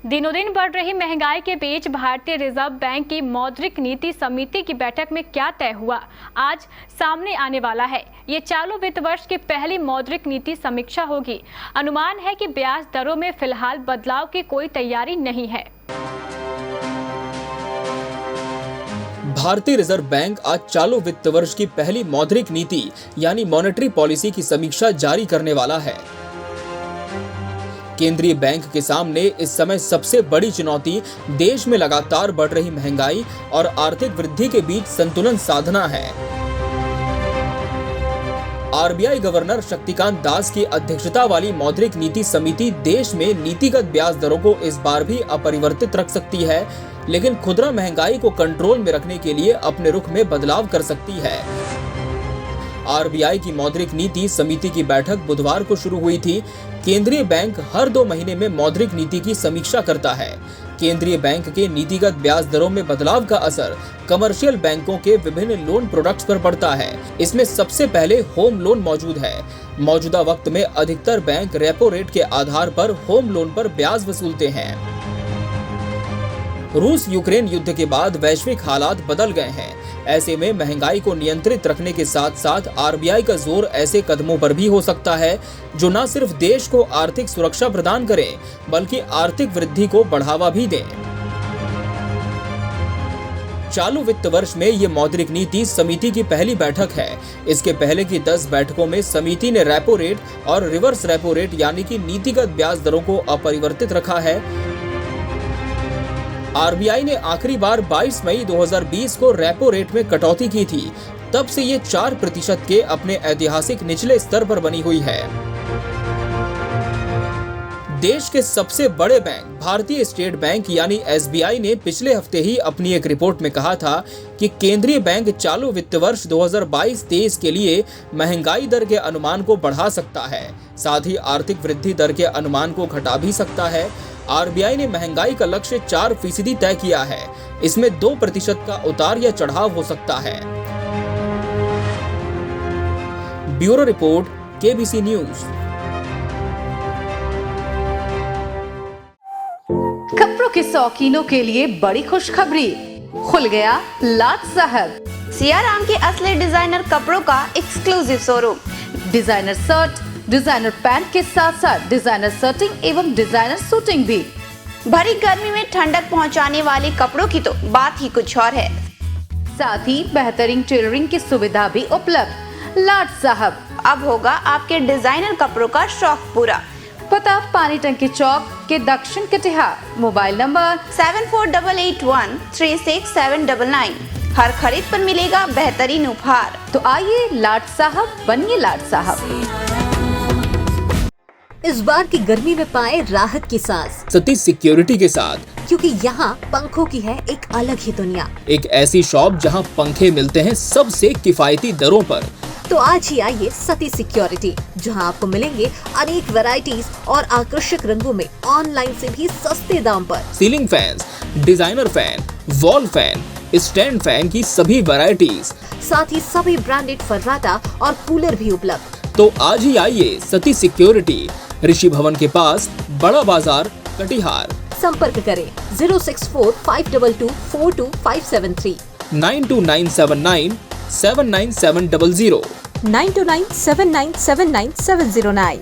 दिनों दिन बढ़ रही महंगाई के बीच भारतीय रिजर्व बैंक की मौद्रिक नीति समिति की बैठक में क्या तय हुआ, आज सामने आने वाला है। ये चालू वित्त वर्ष की पहली मौद्रिक नीति समीक्षा होगी। अनुमान है कि ब्याज दरों में फिलहाल बदलाव की कोई तैयारी नहीं है। भारतीय रिजर्व बैंक आज चालू वित्त वर्ष की पहली मौद्रिक नीति यानी मॉनेटरी पॉलिसी की समीक्षा जारी करने वाला है। केंद्रीय बैंक के सामने इस समय सबसे बड़ी चुनौती देश में लगातार बढ़ रही महंगाई और आर्थिक वृद्धि के बीच संतुलन साधना है। आरबीआई गवर्नर शक्तिकांत दास की अध्यक्षता वाली मौद्रिक नीति समिति देश में नीतिगत ब्याज दरों को इस बार भी अपरिवर्तित रख सकती है, लेकिन खुदरा महंगाई को कंट्रोल में रखने के लिए अपने रुख में बदलाव कर सकती है। आरबीआई की मौद्रिक नीति समिति की बैठक बुधवार को शुरू हुई थी। केंद्रीय बैंक हर 2 महीने में मौद्रिक नीति की समीक्षा करता है। केंद्रीय बैंक के नीतिगत ब्याज दरों में बदलाव का असर कमर्शियल बैंकों के विभिन्न लोन प्रोडक्ट्स पर पड़ता है। इसमें सबसे पहले होम लोन मौजूद है। मौजूदा वक्त में अधिकतर बैंक रेपो रेट के आधार पर होम लोन पर ब्याज वसूलते हैं। रूस यूक्रेन युद्ध के बाद वैश्विक हालात बदल गए हैं। ऐसे में महंगाई को नियंत्रित रखने के साथ साथ आरबीआई का जोर ऐसे कदमों पर भी हो सकता है जो न सिर्फ देश को आर्थिक सुरक्षा प्रदान करें बल्कि आर्थिक वृद्धि को बढ़ावा भी दें। चालू वित्त वर्ष में ये मौद्रिक नीति समिति की पहली बैठक है। इसके पहले की 10 बैठकों में समिति ने रेपो रेट और रिवर्स रेपो रेट यानी कि नीतिगत ब्याज दरों को अपरिवर्तित रखा है। आरबीआई ने आखिरी बार 22 मई 2020 को रेपो रेट में कटौती की थी। तब से ये 4% के अपने ऐतिहासिक निचले स्तर पर बनी हुई है। देश के सबसे बड़े बैंक भारतीय स्टेट बैंक यानी एसबीआई ने पिछले हफ्ते ही अपनी एक रिपोर्ट में कहा था कि केंद्रीय बैंक चालू वित्त वर्ष 2022-23 के लिए महंगाई दर के अनुमान को बढ़ा सकता है, साथ ही आर्थिक वृद्धि दर के अनुमान को घटा भी सकता है। आरबीआई ने महंगाई का लक्ष्य 4% तय किया है। इसमें 2% का उतार या चढ़ाव हो सकता है। Bureau report, KBC news. कपड़ों के शौकीनों के लिए बड़ी खुशखबरी, खुल गया लाट साहब सियाराम के असली डिजाइनर कपड़ों का exclusive showroom. Designer shirt, designer pant के साथ साथ डिजाइनर शर्टिंग एवं डिजाइनर सूटिंग भी। भरी गर्मी में ठंडक पहुंचाने वाले कपड़ों की तो बात ही कुछ और है। साथ ही बेहतरीन टेलरिंग की सुविधा भी उपलब्ध। लाट साहब अब होगा आपके डिजाइनर कपड़ों का शौक पूरा। पता पानी टंकी चौक के दक्षिण कटिहार। Mobile number 7488136799। हर खरीद पर मिलेगा बेहतरीन उपहार। तो आइए लाट साहब बनिए लाट साहब। इस बार की गर्मी में पाए राहत की सांस सती सिक्योरिटी के साथ, क्योंकि यहाँ पंखों की है एक अलग ही दुनिया। एक ऐसी शॉप जहाँ पंखे मिलते हैं सबसे किफायती दरों पर। तो आज ही आइए सती सिक्योरिटी, जहाँ आपको मिलेंगे अनेक वैरायटीज और आकर्षक रंगों में ऑनलाइन से भी सस्ते दाम पर। Ceiling fans, designer fan, wall fan, stand fan की सभी वैरायटीज, साथ ही सभी ब्रांडेड फर्राटा और कूलर भी उपलब्ध। तो आज ही आइए सती सिक्योरिटी, ऋषि भवन के पास, बड़ा बाजार, कटिहार। संपर्क करें 06452242573 92979 79700 92979779709।